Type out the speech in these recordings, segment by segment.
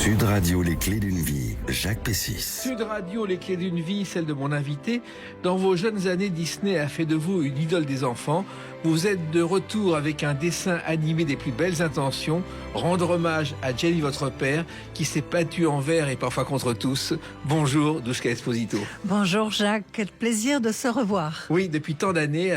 Sud Radio, les clés d'une vie, Jacques Pessis. Sud Radio, les clés d'une vie, celle de mon invité. Dans vos jeunes années, Disney a fait de vous une idole des enfants. Vous êtes de retour avec un dessin animé des plus belles intentions. Rendre hommage à Jenny, votre père, qui s'est battu envers et parfois contre tous. Bonjour, Dushka Esposito. Bonjour Jacques, quel plaisir de se revoir. Oui, depuis tant d'années,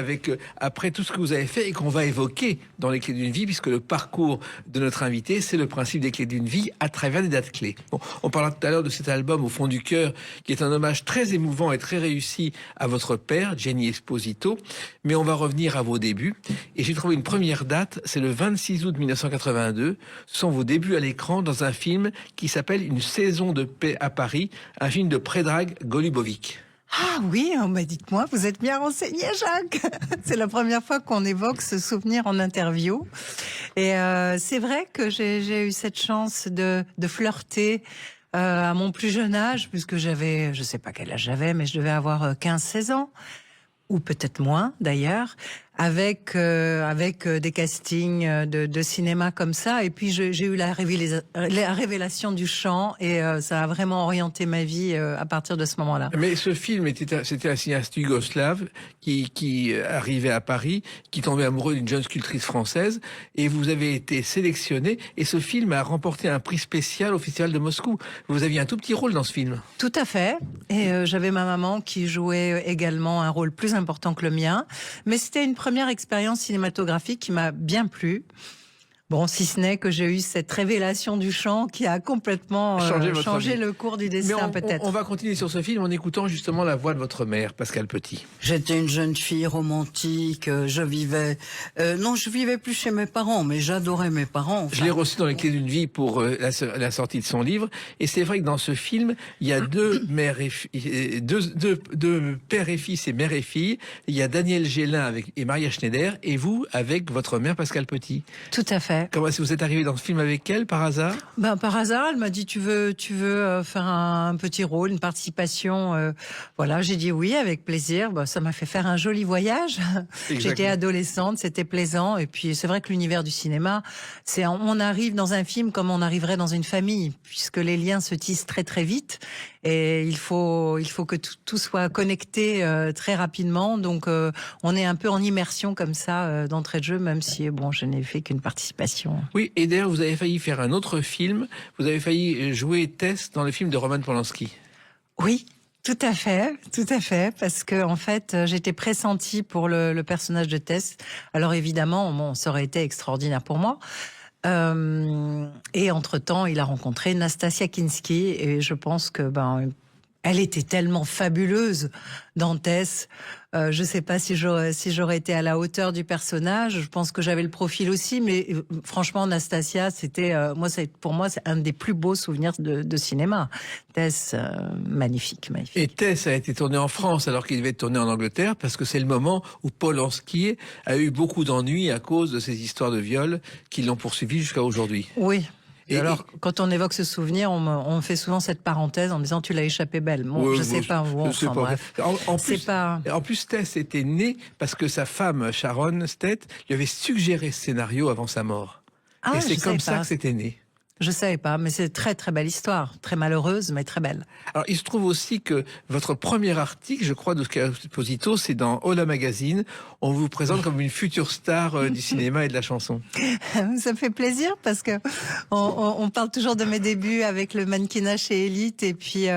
après tout ce que vous avez fait et qu'on va évoquer dans les clés d'une vie, puisque le parcours de notre invité, c'est le principe des clés d'une vie à travers des dates clés. Bon, on parlera tout à l'heure de cet album Au fond du cœur, qui est un hommage très émouvant et très réussi à votre père, Jenny Esposito. Mais on va revenir à vos débuts. Et j'ai trouvé une première date, c'est le 26 août 1982. Ce sont vos débuts à l'écran dans un film qui s'appelle Une saison de paix à Paris, un film de Predrag Golubovic. Ah oui, mais dites-moi, vous êtes bien renseigné Jacques. C'est la première fois qu'on évoque ce souvenir en interview. Et c'est vrai que j'ai eu cette chance de flirter à mon plus jeune âge, puisque j'avais, je sais pas quel âge j'avais, mais je devais avoir 15-16 ans, ou peut-être moins d'ailleurs, avec des castings de cinéma comme ça. Et puis j'ai eu la révélation du chant, et ça a vraiment orienté ma vie à partir de ce moment-là. Mais ce film c'était un cinéaste yougoslave qui arrivait à Paris, qui tombait amoureux d'une jeune sculptrice française, et vous avez été sélectionné, et ce film a remporté un prix spécial au Festival de Moscou. Vous aviez un tout petit rôle dans ce film. Tout à fait. Et j'avais ma maman qui jouait également un rôle plus important que le mien. Mais c'était une première expérience cinématographique qui m'a bien plu. Bon, si ce n'est que j'ai eu cette révélation du chant qui a complètement changé le cours du destin, peut-être. On va continuer sur ce film en écoutant justement la voix de votre mère, Pascale Petit. J'étais une jeune fille romantique, je vivais plus chez mes parents, mais j'adorais mes parents. Enfin. Je l'ai reçu dans les clés d'une vie pour la sortie de son livre, et c'est vrai que dans ce film, il y a deux pères et fils et mère et fille. Il y a Daniel Gélin et Maria Schneider, et vous avec votre mère Pascale Petit. Tout à fait. Comment est-ce que vous êtes arrivé dans ce film avec elle, par hasard? Par hasard, elle m'a dit tu veux faire un petit rôle, une participation. Voilà, j'ai dit oui avec plaisir. Ça m'a fait faire un joli voyage. J'étais adolescente, c'était plaisant. Et puis c'est vrai que l'univers du cinéma, on arrive dans un film comme on arriverait dans une famille, puisque les liens se tissent très très vite. Et il faut que tout soit connecté très rapidement. Donc on est un peu en immersion comme ça d'entrée de jeu, même si je n'ai fait qu'une participation. Oui, et d'ailleurs vous avez failli faire un autre film. Vous avez failli jouer Tess dans le film de Roman Polanski. Oui. Tout à fait, parce que en fait, j'étais pressentie pour le personnage de Tess. Alors évidemment, ça aurait été extraordinaire pour moi. Et entre-temps, il a rencontré Nastasia Kinski, et je pense que elle était tellement fabuleuse dans Tess. Je sais pas si j'aurais été à la hauteur du personnage. Je pense que j'avais le profil aussi, mais franchement, Nastasia, c'était pour moi, c'est un des plus beaux souvenirs de cinéma. Tess, magnifique. Et Tess a été tournée en France alors qu'il devait être tourné en Angleterre, parce que c'est le moment où Polanski a eu beaucoup d'ennuis à cause de ces histoires de viol qui l'ont poursuivi jusqu'à aujourd'hui. Oui. Et alors, quand on évoque ce souvenir, on fait souvent cette parenthèse en disant tu l'as échappé belle. Bon, je sais pas. Bref. En plus, Tess était née parce que sa femme, Sharon Stett, lui avait suggéré ce scénario avant sa mort. Et c'est comme ça que c'était né. Je savais pas, mais c'est très très belle histoire, très malheureuse mais très belle. Alors il se trouve aussi que votre premier article, je crois, de Esposito, c'est dans Hola Magazine. On vous présente comme une future star du cinéma et de la chanson. Ça me fait plaisir parce que on parle toujours de mes débuts avec le mannequinat chez Elite et puis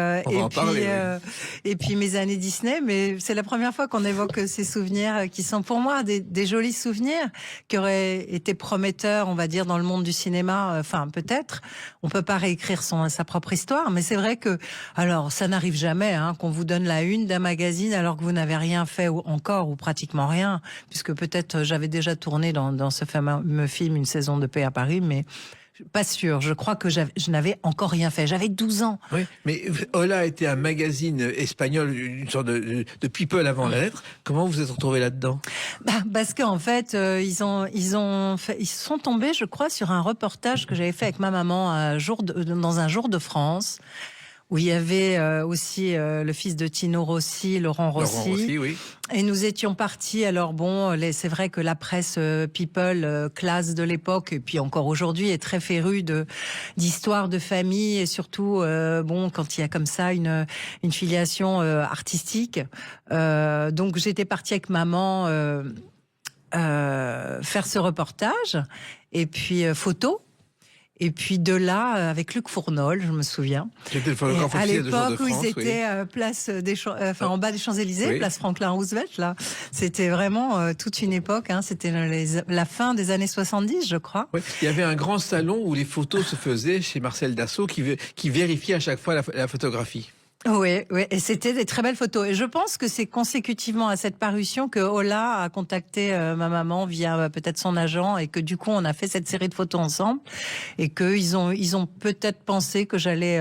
mes années Disney, mais c'est la première fois qu'on évoque ces souvenirs qui sont pour moi des jolis souvenirs qui auraient été prometteurs, on va dire, dans le monde du cinéma. Enfin peut-être. On peut pas réécrire sa propre histoire, mais c'est vrai que, alors, ça n'arrive jamais, qu'on vous donne la une d'un magazine alors que vous n'avez rien fait encore, ou pratiquement rien, puisque peut-être j'avais déjà tourné dans ce fameux film Une saison de paix à Paris, mais pas sûr. Je crois que je n'avais encore rien fait. J'avais 12 ans. Oui, mais Hola était un magazine espagnol, une sorte de People avant la lettre. Comment vous êtes retrouvé là-dedans? Parce qu'en fait, ils sont tombés, je crois, sur un reportage que j'avais fait avec ma maman dans un jour de France, où il y avait aussi le fils de Tino Rossi, Laurent Rossi. Laurent Rossi, oui. Et nous étions partis. Alors bon, c'est vrai que la presse people, classe de l'époque, et puis encore aujourd'hui, est très férue d'histoires de famille, et surtout, bon, quand il y a comme ça une filiation artistique. Donc j'étais partie avec maman faire ce reportage, et puis photo. Et puis de là, avec Luc Fournol, je me souviens. J'étais le photographe À officiel de Jour de l'époque où France, ils étaient place en bas des Champs-Élysées, Oui. place Franklin Roosevelt, là. C'était vraiment toute une époque, hein. C'était la fin des années 70, je crois. Oui. Il y avait un grand salon où les photos se faisaient chez Marcel Dassault qui vérifiait à chaque fois la photographie. Oui, oui, et c'était des très belles photos. Et je pense que c'est consécutivement à cette parution que Ola a contacté ma maman via peut-être son agent, et que du coup on a fait cette série de photos ensemble, et que ils ont peut-être pensé que j'allais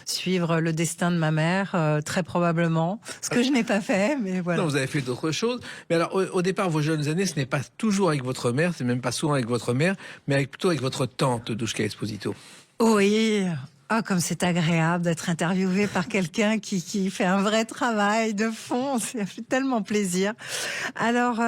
suivre le destin de ma mère, très probablement, ce que je n'ai pas fait, mais voilà. Non, vous avez fait d'autres choses. Mais alors, au départ, vos jeunes années, ce n'est pas toujours avec votre mère, c'est même pas souvent avec votre mère, mais plutôt avec votre tante, Douchka Esposito. Oui. Ah, comme c'est agréable d'être interviewé par quelqu'un qui fait un vrai travail de fond. Ça fait tellement plaisir. Alors,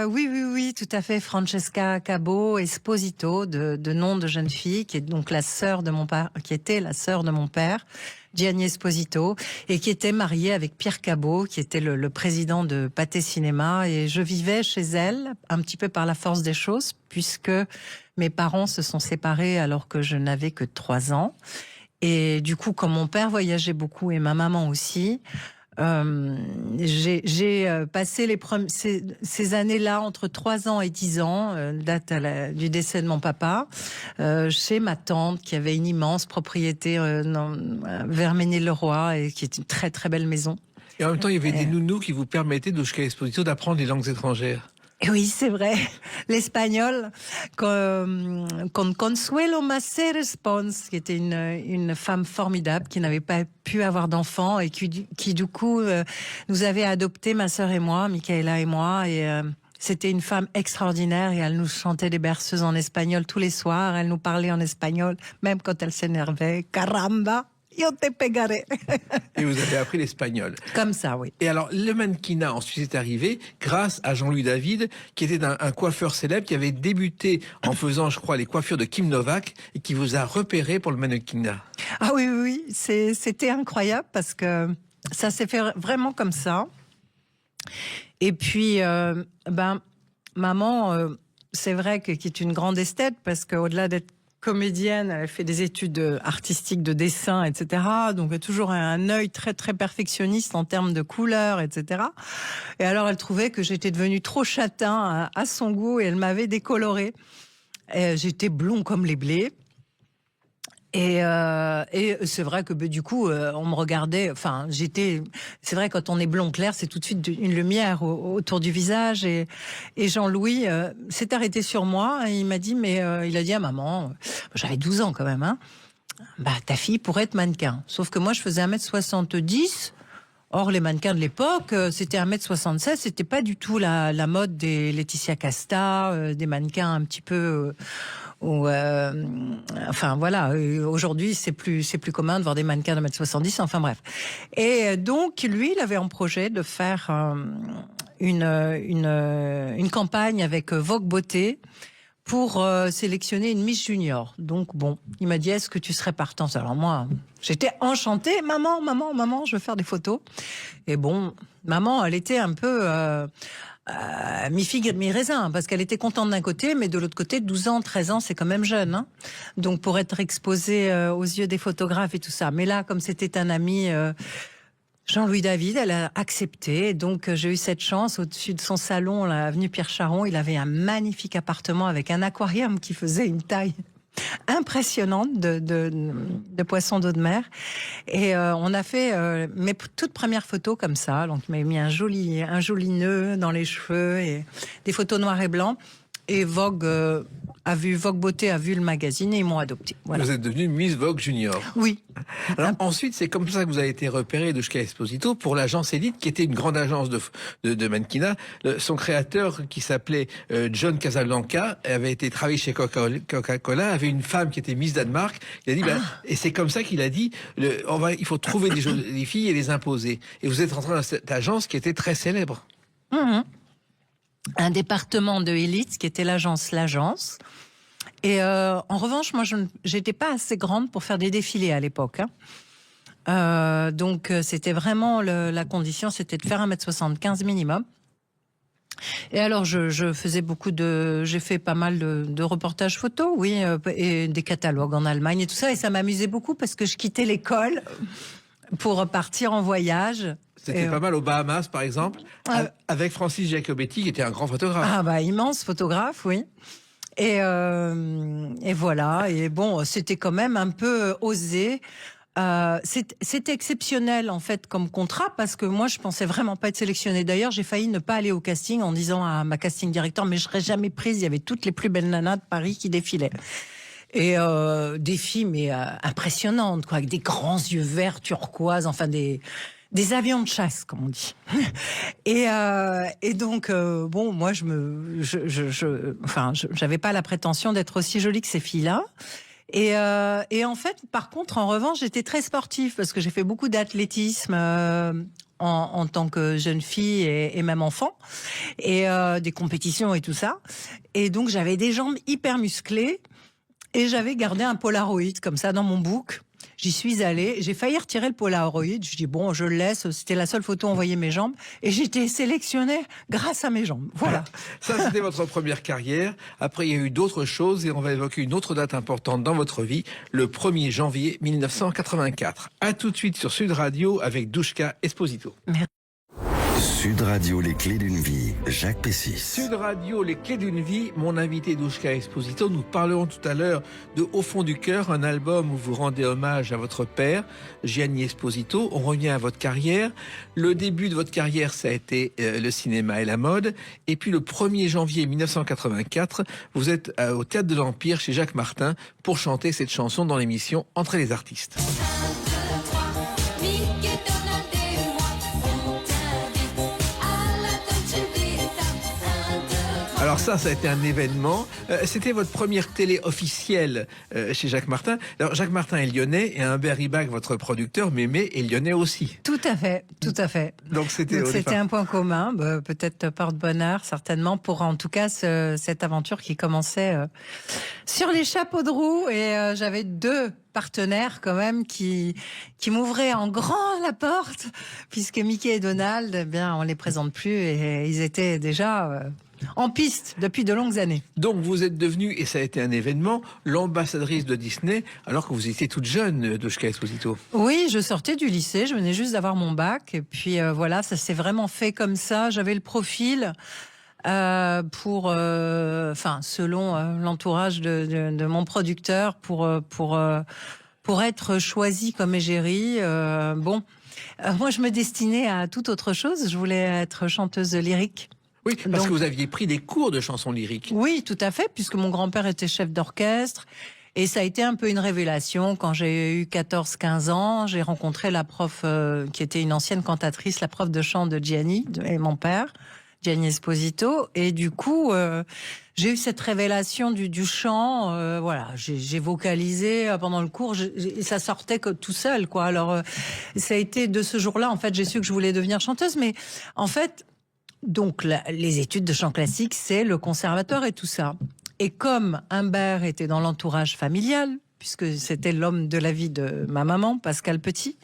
oui, tout à fait. Francesca Cabo Esposito, de nom de jeune fille, qui est donc la sœur de mon père, qui était la sœur de mon père, Gianni Esposito, et qui était mariée avec Pierre Cabot, qui était le président de Pathé Cinéma. Et je vivais chez elle, un petit peu par la force des choses, puisque mes parents se sont séparés alors que je n'avais que 3 ans. Et du coup, comme mon père voyageait beaucoup et ma maman aussi, j'ai passé ces années-là, entre 3 ans et 10 ans, date du décès de mon papa, chez ma tante qui avait une immense propriété vers Ménil-le-Roi, et qui est une très très belle maison. Et en même temps, il y avait des nounous qui vous permettaient, Douchka Esposito, d'apprendre les langues étrangères. Oui, c'est vrai. L'espagnol, con Consuelo Maceres Pons, qui était une femme formidable, qui n'avait pas pu avoir d'enfants, et qui du coup nous avait adoptés, ma sœur et moi, Michaela et moi, et c'était une femme extraordinaire, et elle nous chantait des berceuses en espagnol tous les soirs. Elle nous parlait en espagnol, même quand elle s'énervait. Caramba, yo te pegaré. Et vous avez appris l'espagnol. Comme ça, oui. Et alors, le mannequinat ensuite est arrivé grâce à Jean-Louis David, qui était un coiffeur célèbre, qui avait débuté en faisant, je crois, les coiffures de Kim Novak, et qui vous a repéré pour le mannequinat. Ah oui, c'était incroyable, parce que ça s'est fait vraiment comme ça. Et puis, maman, c'est vrai qui est une grande esthète, parce qu'au-delà d'être comédienne, elle fait des études artistiques de dessin, etc. Donc elle a toujours un œil très très perfectionniste en termes de couleurs, etc. Et alors elle trouvait que j'étais devenue trop châtain à son goût, et elle m'avait décolorée. J'étais blond comme les blés. Et c'est vrai que du coup on me regardait, enfin c'est vrai, quand on est blond clair, c'est tout de suite une lumière autour du visage, et Jean-Louis s'est arrêté sur moi, et il m'a dit, mais il a dit à maman, j'avais 12 ans quand même, hein, ta fille pourrait être mannequin. Sauf que moi je faisais 1m70. Or, les mannequins de l'époque, c'était 1m76, c'était pas du tout la mode des Laetitia Casta, des mannequins un petit peu enfin voilà, aujourd'hui c'est plus commun de voir des mannequins de 1m70, enfin bref. Et donc lui, il avait en projet de faire une campagne avec Vogue Beauté pour sélectionner une Miss Junior. Donc bon, il m'a dit, est-ce que tu serais partante? Alors moi, j'étais enchantée. Maman, je veux faire des photos. Et bon, maman, elle était un peu mi-figue, mi-raisin, parce qu'elle était contente d'un côté, mais de l'autre côté, 12 ans, 13 ans, c'est quand même jeune, hein. Donc pour être exposée aux yeux des photographes et tout ça. Mais là, comme c'était un ami, Jean-Louis David, elle a accepté. Donc j'ai eu cette chance, au-dessus de son salon, là, avenue Pierre Charon, il avait un magnifique appartement avec un aquarium qui faisait une taille impressionnante de poissons d'eau de mer. Et on a fait mes toutes premières photos comme ça. Donc il m'a mis un joli nœud dans les cheveux, et des photos noir et blanc. Et Vogue Vogue Beauté a vu le magazine et ils m'ont adopté. Voilà. Vous êtes devenue Miss Vogue Junior. Oui. Alors ensuite, c'est comme ça que vous avez été repérée, Doushka Esposito, pour l'agence Elite, qui était une grande agence de mannequinat. Son créateur, qui s'appelait John Casablanca, avait été travaillé chez Coca-Cola, avait une femme qui était Miss Danemark. Il a dit, et c'est comme ça qu'il a dit, il faut trouver des jolies filles et les imposer. Et vous êtes rentré dans cette agence qui était très célèbre. Un département de Elite, qui était l'agence. Et en revanche, moi, j'étais pas assez grande pour faire des défilés à l'époque. Donc, c'était vraiment la condition, c'était de faire 1m75 minimum. Et alors, je faisais j'ai fait pas mal de reportages photos, oui, et des catalogues en Allemagne et tout ça. Et ça m'amusait beaucoup parce que je quittais l'école pour partir en voyage. C'était pas mal aux Bahamas, par exemple, avec Francis Giacobetti, qui était un grand photographe. Ah bah, immense photographe, oui. Et voilà. Et bon, c'était quand même un peu osé. C'était exceptionnel, en fait, comme contrat, parce que moi, je pensais vraiment pas être sélectionnée. D'ailleurs, j'ai failli ne pas aller au casting en disant à ma casting director, mais je serais jamais prise. Il y avait toutes les plus belles nanas de Paris qui défilaient. Et des filles, mais impressionnantes, quoi, avec des grands yeux verts, turquoise, enfin des avions de chasse, comme on dit. Et donc, bon, moi, j'avais pas la prétention d'être aussi jolie que ces filles-là. Et en fait, par contre, en revanche, j'étais très sportive parce que j'ai fait beaucoup d'athlétisme en tant que jeune fille et même enfant, et des compétitions et tout ça. Et donc, j'avais des jambes hyper musclées et j'avais gardé un Polaroid comme ça dans mon book. J'y suis allée, j'ai failli retirer le Polaroid, je dis bon, je le laisse, c'était la seule photo où on voyait mes jambes, et j'étais sélectionnée grâce à mes jambes, voilà. Ça, c'était votre première carrière. Après, il y a eu d'autres choses, et on va évoquer une autre date importante dans votre vie, le 1er janvier 1984. À tout de suite sur Sud Radio avec Doushka Esposito. Merci. Sud Radio, les clés d'une vie, Jacques Pessis. Sud Radio, les clés d'une vie, mon invité Doushka Esposito. Nous parlerons tout à l'heure de Au fond du cœur, un album où vous rendez hommage à votre père, Gianni Esposito. On revient à votre carrière. Le début de votre carrière, ça a été le cinéma et la mode. Et puis le 1er janvier 1984, vous êtes au Théâtre de l'Empire chez Jacques Martin pour chanter cette chanson dans l'émission Entrée les artistes. Alors ça a été un événement. C'était votre première télé officielle chez Jacques Martin. Alors Jacques Martin est lyonnais et Humbert Ribach, votre producteur, Mémé, est lyonnais aussi. Tout à fait, tout à fait. Donc c'était un point commun, peut-être porte-bonheur, certainement, pour en tout cas cette aventure qui commençait sur les chapeaux de roue. Et j'avais 2 partenaires quand même qui m'ouvraient en grand la porte, puisque Mickey et Donald, eh bien, on les présente plus et ils étaient déjà en piste depuis de longues années. Donc vous êtes devenue, et ça a été un événement, l'ambassadrice de Disney, alors que vous étiez toute jeune, Doushka Esposito. Oui, je sortais du lycée, je venais juste d'avoir mon bac, et puis voilà, ça s'est vraiment fait comme ça. J'avais le profil pour, selon l'entourage de mon producteur, pour être choisie comme égérie. Moi, je me destinais à toute autre chose. Je voulais être chanteuse lyrique. Oui, parce que vous aviez pris des cours de chansons lyriques. Oui, tout à fait, puisque mon grand-père était chef d'orchestre. Et ça a été un peu une révélation. Quand j'ai eu 14-15 ans, j'ai rencontré la prof qui était une ancienne cantatrice, la prof de chant de Gianni, et mon père, Gianni Esposito. Et du coup, j'ai eu cette révélation du chant. Voilà, j'ai vocalisé pendant le cours. Et ça sortait tout seul, quoi. Alors, ça a été de ce jour-là, en fait, j'ai su que je voulais devenir chanteuse. Mais en fait, donc, les études de chant classique, c'est le conservatoire et tout ça. Et comme Humbert était dans l'entourage familial, puisque c'était l'homme de la vie de ma maman, Pascal Petit,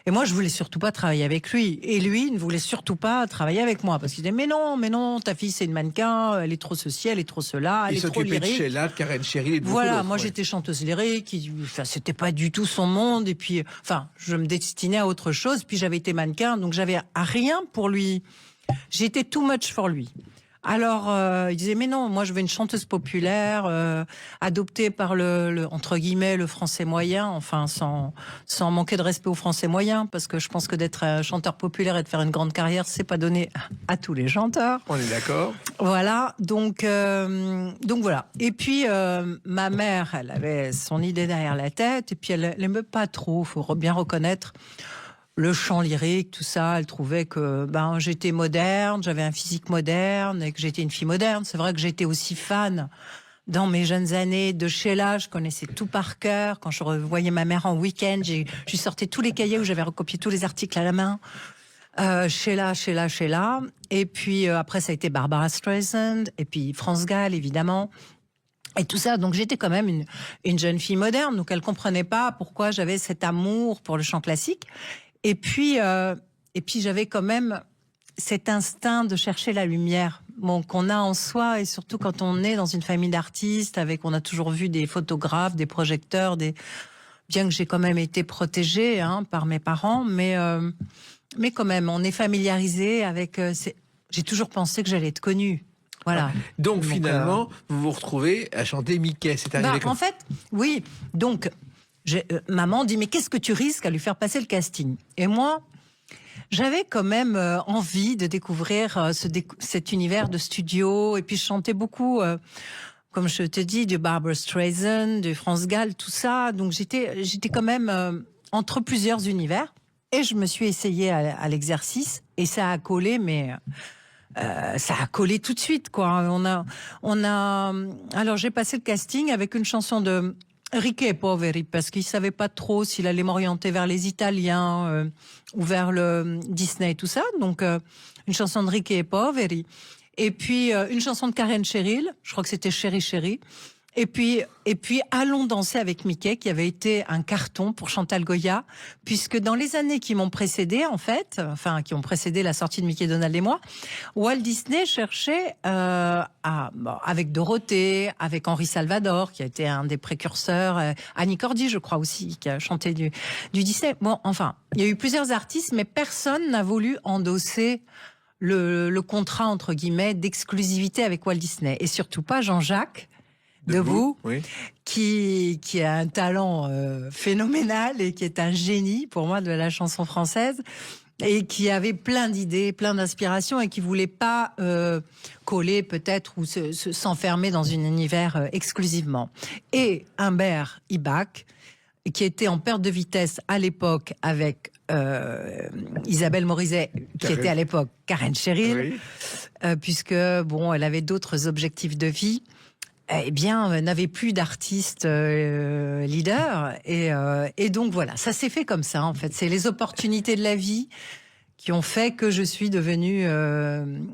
et moi, je voulais surtout pas travailler avec lui. Et lui ne voulait surtout pas travailler avec moi, parce qu'il disait, mais non, ta fille, c'est une mannequin, elle est trop ceci, elle est trop cela, elle est trop lyrique. Il s'occupait de Sheila, Karen Cheryl et de voilà, moi, j'étais chanteuse lyrique, c'était pas du tout son monde, et puis, je me destinais à autre chose, puis j'avais été mannequin, donc j'avais rien pour lui. J'étais too much for lui. Alors, il disait, mais non, moi je veux une chanteuse populaire, adoptée par entre guillemets, le français moyen, enfin, sans manquer de respect au français moyen, parce que je pense que d'être un chanteur populaire et de faire une grande carrière, c'est pas donné à tous les chanteurs. On est d'accord. Voilà, donc voilà. Et puis, ma mère, elle avait son idée derrière la tête, et puis elle aimait pas trop, faut bien reconnaître, le chant lyrique, tout ça. Elle trouvait que j'étais moderne, j'avais un physique moderne et que j'étais une fille moderne. C'est vrai que j'étais aussi fan dans mes jeunes années de Sheila. Je connaissais tout par cœur. Quand je revoyais ma mère en week-end, je sortais tous les cahiers où j'avais recopié tous les articles à la main. Sheila. Et puis après, ça a été Barbara Streisand et puis France Gall, évidemment. Et tout ça, donc j'étais quand même une jeune fille moderne, donc elle comprenait pas pourquoi j'avais cet amour pour le chant classique. Et puis j'avais quand même cet instinct de chercher la lumière, qu'on a en soi, et surtout quand on est dans une famille d'artistes, on a toujours vu des photographes, des projecteurs, bien que j'ai quand même été protégée par mes parents, mais quand même, on est familiarisé avec. J'ai toujours pensé que j'allais être connue. Voilà. Donc finalement, vous vous retrouvez à chanter Mickey. C'est arrivé comme... En fait, oui. Donc, maman dit, mais qu'est-ce que tu risques à lui faire passer le casting? Et moi, j'avais quand même envie de découvrir cet univers de studio. Et puis, je chantais beaucoup, comme je te dis, du Barbara Streisand, du France Gall, tout ça. Donc, j'étais quand même entre plusieurs univers. Et je me suis essayée à l'exercice. Et ça a collé, mais... ça a collé tout de suite, quoi. Alors, j'ai passé le casting avec une chanson de Ricche e Poveri, parce qu'il savait pas trop s'il allait m'orienter vers les Italiens ou vers le Disney et tout ça. Donc, une chanson de Ricche e Poveri. Et puis, une chanson de Karen Cheryl. Je crois que c'était Chéri Chéri. Et puis, Allons danser avec Mickey, qui avait été un carton pour Chantal Goya, puisque dans les années qui m'ont précédé, qui ont précédé la sortie de Mickey, Donald et moi, Walt Disney cherchait avec Dorothée, avec Henri Salvador, qui a été un des précurseurs, Annie Cordy, je crois aussi, qui a chanté du Disney. Bon, enfin, il y a eu plusieurs artistes, mais personne n'a voulu endosser le contrat, entre guillemets, d'exclusivité avec Walt Disney. Et surtout pas Jean-Jacques Debout, oui, qui a un talent phénoménal et qui est un génie pour moi de la chanson française, et qui avait plein d'idées, plein d'inspirations, et qui voulait pas coller peut-être ou s'enfermer dans un univers exclusivement. Et Humbert Ibach, qui était en perte de vitesse à l'époque avec Isabelle Morizet, qui était à l'époque Karen Cheryl, oui, puisque elle avait d'autres objectifs de vie. N'avait plus d'artistes leaders. Et donc voilà, ça s'est fait comme ça, en fait. C'est les opportunités de la vie qui ont fait que je suis devenue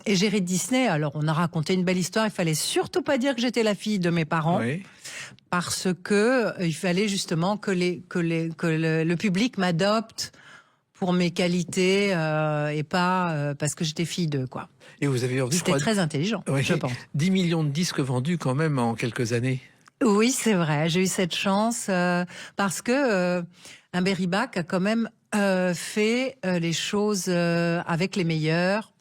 égérie de Disney. Alors, on a raconté une belle histoire. Il fallait surtout pas dire que j'étais la fille de mes parents. Oui. Parce que il fallait justement que le public m'adopte pour mes qualités et pas parce que j'étais fille d'eux, quoi. Et vous avez vendu, c'était très intelligent, oui, je pense. 10 millions de disques vendus quand même en quelques années. Oui, c'est vrai. J'ai eu cette chance parce que Humbert Ibach a quand même fait les choses avec les meilleurs.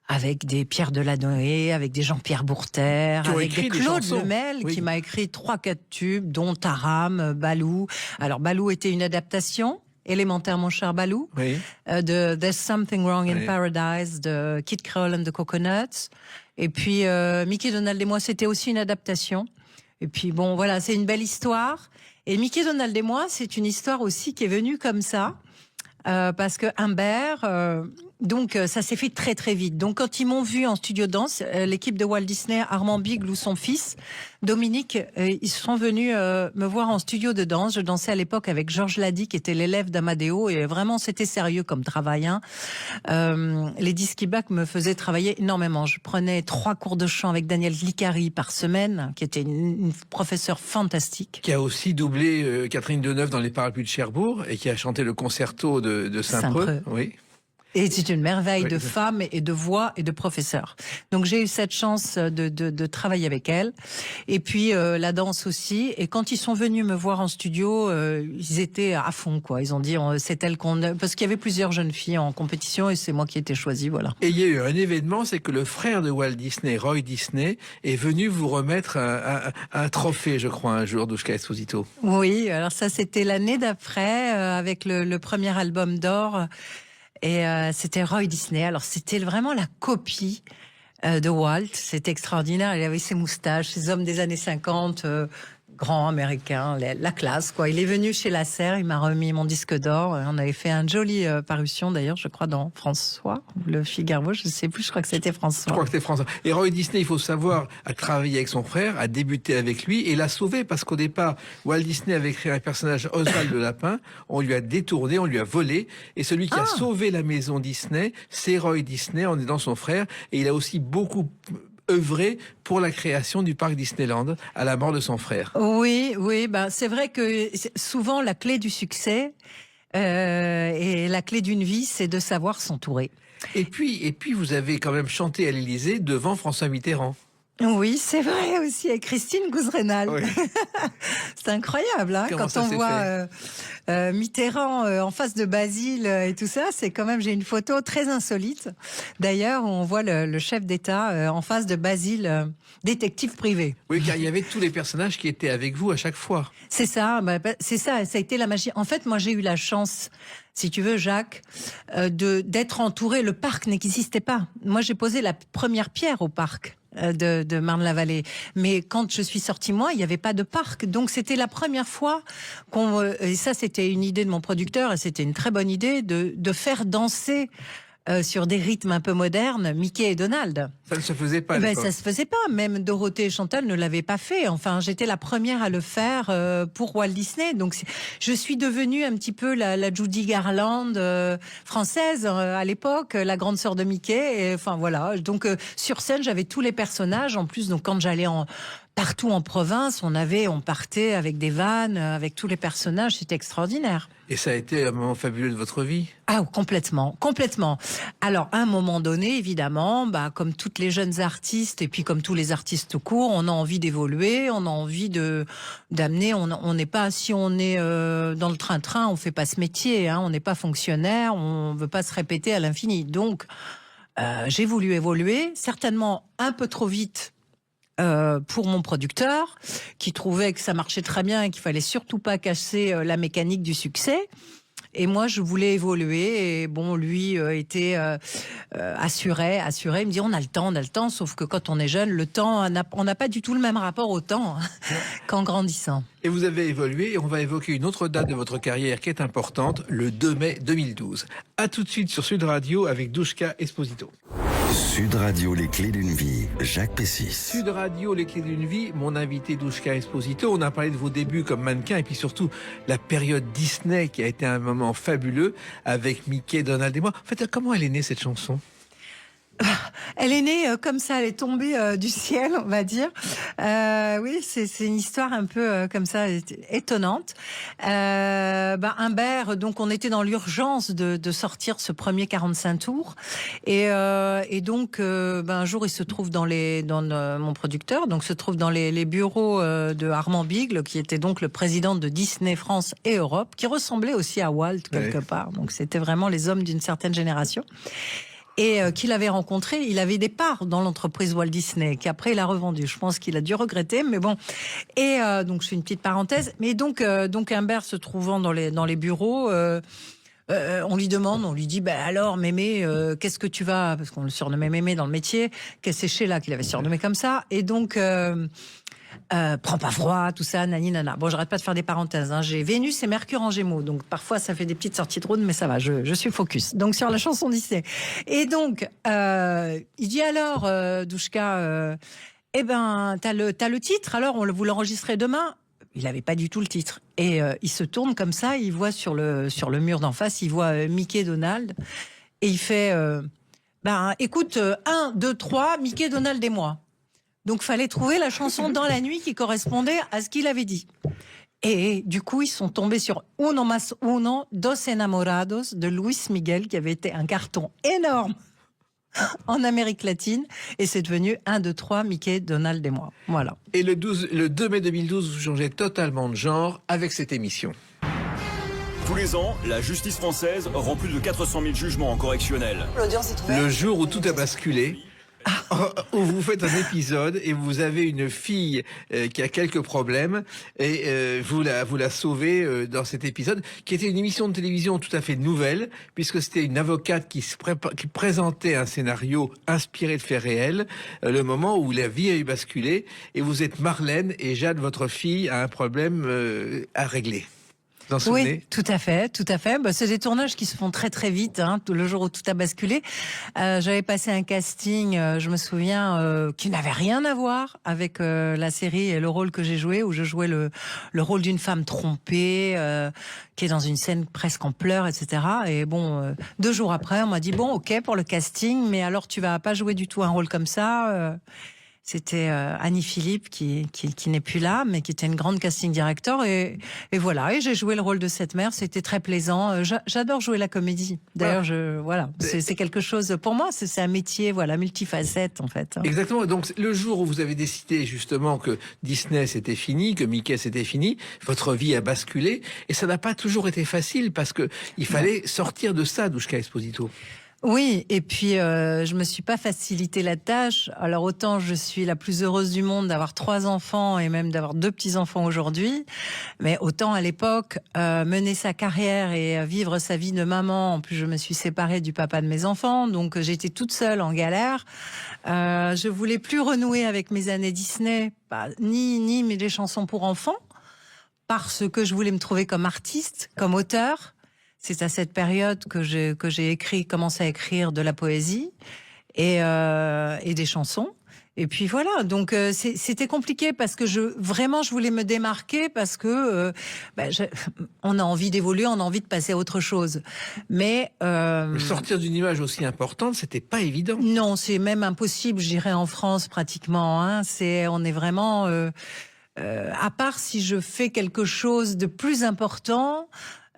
Avec des Pierre Delanoë, avec des Jean-Pierre Bourter, avec des Claude Lemel, oui, qui m'a écrit 3-4 tubes, dont Taram, Balou. Alors, Balou était une adaptation, Élémentaire, mon cher Balou, oui, de There's Something Wrong in Paradise, de Kid Creole and the Coconuts. Et puis, Mickey, Donald et moi, c'était aussi une adaptation. Et puis, voilà, c'est une belle histoire. Et Mickey, Donald et moi, c'est une histoire aussi qui est venue comme ça. Parce que Humbert, donc ça s'est fait très très vite. Donc quand ils m'ont vu en studio de danse, l'équipe de Walt Disney, Armand Bigle ou son fils Dominique, ils sont venus me voir en studio de danse. Je dansais à l'époque avec Georges Lady, qui était l'élève d'Amadeo, et vraiment c'était sérieux comme travail. Les disques Ibach me faisaient travailler énormément. Je prenais 3 cours de chant avec Daniel Licari par semaine, qui était une professeure fantastique. Qui a aussi doublé Catherine Deneuve dans Les Parapluies de Cherbourg et qui a chanté le concerto de Saint-Preux. Oui. Et c'est une merveille Oui, de femme et de voix et de professeur. Donc j'ai eu cette chance de travailler avec elle. Et puis la danse aussi. Et quand ils sont venus me voir en studio, ils étaient à fond, quoi. Ils ont dit c'est elle qu'on... Parce qu'il y avait plusieurs jeunes filles en compétition et c'est moi qui ai été choisie, voilà. Et il y a eu un événement, c'est que le frère de Walt Disney, Roy Disney, est venu vous remettre un trophée, je crois, un jour, Doushka Esposito. Oui, alors ça c'était l'année d'après, avec le premier album d'or. Et c'était Roy Disney. Alors c'était vraiment la copie de Walt. C'était extraordinaire. Il avait ses moustaches, ses hommes des années 50, grand américain, la classe, quoi. Il est venu chez Lasser, il m'a remis mon disque d'or. On avait fait une jolie parution, d'ailleurs, je crois, dans François, le Figaro, je ne sais plus, je crois que c'était François. Je crois que c'était François. Et Roy Disney, il faut savoir, a travaillé avec son frère, a débuté avec lui et l'a sauvé parce qu'au départ, Walt Disney avait créé un personnage, Oswald le lapin. On lui a détourné, on lui a volé. Et celui qui a sauvé la maison Disney, c'est Roy Disney en aidant son frère. Et il a aussi beaucoup œuvré pour la création du parc Disneyland à la mort de son frère. Oui, ben c'est vrai que souvent la clé du succès et la clé d'une vie, c'est de savoir s'entourer. Et puis vous avez quand même chanté à l'Élysée devant François Mitterrand. Oui, c'est vrai aussi, avec Christine Gouzerenal. Oui. C'est incroyable, hein, Comment quand ça on s'est voit Mitterrand et face de Basile et tout ça. C'est quand même, j'ai une photo très insolite. D'ailleurs, on voit le chef d'État en face de Basile, détective privé. Oui, car il y avait tous les personnages qui étaient avec vous à chaque fois. C'est ça, c'est ça, ça a été la magie. En fait, moi, j'ai eu la chance, si tu veux, Jacques, d'être entourée. Le parc n'existait pas. Moi, j'ai posé la première pierre au parc de Marne-la-Vallée. Mais quand je suis sortie, moi, il n'y avait pas de parc. Donc, c'était la première fois et ça, c'était une idée de mon producteur, et c'était une très bonne idée, de faire danser sur des rythmes un peu modernes, Mickey et Donald. Ça ne se faisait pas à Ben, l'époque. ça se faisait pas. Même Dorothée et Chantal ne l'avaient pas fait. Enfin, j'étais la première à le faire pour Walt Disney. Donc, je suis devenue un petit peu la Judy Garland française à l'époque, la grande sœur de Mickey. Et, enfin, voilà. Donc, sur scène, j'avais tous les personnages. En plus, donc, quand j'allais partout en province, on partait avec des vannes, avec tous les personnages. C'était extraordinaire. Et ça a été un moment fabuleux de votre vie. Ah, complètement, complètement. Alors, à un moment donné, évidemment, comme toutes les jeunes artistes, et puis comme tous les artistes tout court, on a envie d'évoluer, on a envie d'amener. On n'est pas, si on est dans le train-train, on fait pas ce métier, hein, on n'est pas fonctionnaire, on veut pas se répéter à l'infini. Donc, j'ai voulu évoluer, certainement un peu trop vite. Pour mon producteur, qui trouvait que ça marchait très bien et qu'il fallait surtout pas casser la mécanique du succès. Et moi, je voulais évoluer. Et bon, lui était assuré. Il me dit, on a le temps. Sauf que quand on est jeune, le temps, on n'a pas du tout le même rapport au temps qu'en grandissant. Et vous avez évolué et on va évoquer une autre date de votre carrière qui est importante, le 2 mai 2012. À tout de suite sur Sud Radio avec Doushka Esposito. Sud Radio, les clés d'une vie, Jacques Pessis. Sud Radio, les clés d'une vie, mon invité Doushka Esposito. On a parlé de vos débuts comme mannequin et puis surtout la période Disney qui a été un moment fabuleux avec Mickey, Donald et moi. En fait, comment elle est née cette chanson ? Elle est née comme ça, elle est tombée du ciel, on va dire. Oui, c'est une histoire un peu comme ça, étonnante. Humbert, donc on était dans l'urgence de sortir ce premier 45 tours. Et donc, un jour, il se trouve mon producteur, donc se trouve dans les bureaux de Armand Bigle, qui était donc le président de Disney France et Europe, qui ressemblait aussi à Walt quelque part. Donc c'était vraiment les hommes d'une certaine génération. Et qu'il avait rencontré, il avait des parts dans l'entreprise Walt Disney, qu'après il a revendu. Je pense qu'il a dû regretter, mais bon. Et donc je fais une petite parenthèse. Mais donc Humbert se trouvant dans les bureaux, on lui demande, on lui dit, alors Mémé, qu'est-ce que tu vas, parce qu'on le surnommait Mémé dans le métier, c'est Sheila qui l'avait surnommé comme ça, et donc prends pas froid, tout ça, nani nana. Bon, j'arrête pas de faire des parenthèses, hein. J'ai Vénus et Mercure en Gémeaux, donc parfois ça fait des petites sorties de route, mais ça va, je suis focus. Donc sur la chanson Disney. Et donc il dit alors, Doushka, t'as le titre, alors vous l'enregistrez demain. Il avait pas du tout le titre. Et il se tourne comme ça, il voit sur le mur d'en face, il voit Mickey, Donald, et il fait, écoute, 1, 2, 3, Mickey, Donald et moi. Donc, fallait trouver la chanson dans la nuit qui correspondait à ce qu'il avait dit. Et du coup, ils sont tombés sur Uno más uno, dos enamorados de Luis Miguel, qui avait été un carton énorme en Amérique latine. Et c'est devenu 1, 2, 3, Mickey, Donald et moi. Voilà. Et le 2 mai 2012, vous changez totalement de genre avec cette émission. Tous les ans, la justice française rend plus de 400 000 jugements en correctionnel. L'audience est ouverte. Le jour où tout a basculé, où vous faites un épisode et vous avez une fille qui a quelques problèmes et vous la sauvez dans cet épisode qui était une émission de télévision tout à fait nouvelle puisque c'était une avocate qui présentait un scénario inspiré de faits réels, le moment où la vie a eu basculé et vous êtes Marlène et Jade, votre fille, a un problème à régler. Vous en souvenez ? Oui, tout à fait, tout à fait. Bah, c'est des tournages qui se font très très vite, hein, le jour où tout a basculé. J'avais passé un casting, je me souviens, qui n'avait rien à voir avec la série et le rôle que j'ai joué, où je jouais le rôle d'une femme trompée, qui est dans une scène presque en pleurs, etc. Et bon, 2 jours après, on m'a dit, bon, ok pour le casting, mais alors tu vas pas jouer du tout un rôle comme ça. C'était Annie Philippe qui n'est plus là, mais qui était une grande casting director. Et voilà, et j'ai joué le rôle de cette mère. C'était très plaisant. J'adore jouer la comédie. D'ailleurs, c'est quelque chose pour moi. C'est un métier, voilà, multifacette en fait. Exactement. Donc le jour où vous avez décidé justement que Disney c'était fini, que Mickey c'était fini, votre vie a basculé. Et ça n'a pas toujours été facile parce que il fallait sortir de ça, Douchka Esposito. Oui, et puis je me suis pas facilité la tâche. Alors autant je suis la plus heureuse du monde d'avoir 3 enfants et même d'avoir 2 petits-enfants aujourd'hui, mais autant à l'époque mener sa carrière et vivre sa vie de maman. En plus, je me suis séparée du papa de mes enfants, donc j'étais toute seule en galère. Je voulais plus renouer avec mes années Disney, ni les chansons pour enfants, parce que je voulais me trouver comme artiste, comme auteur. C'est à cette période que j'ai commencé à écrire de la poésie et des chansons. Et puis voilà, donc c'était compliqué parce que je voulais me démarquer parce que on a envie d'évoluer, on a envie de passer à autre chose. Mais sortir d'une image aussi importante, c'était pas évident. Non, c'est même impossible, je dirais en France pratiquement. Hein. On est vraiment à part si je fais quelque chose de plus important.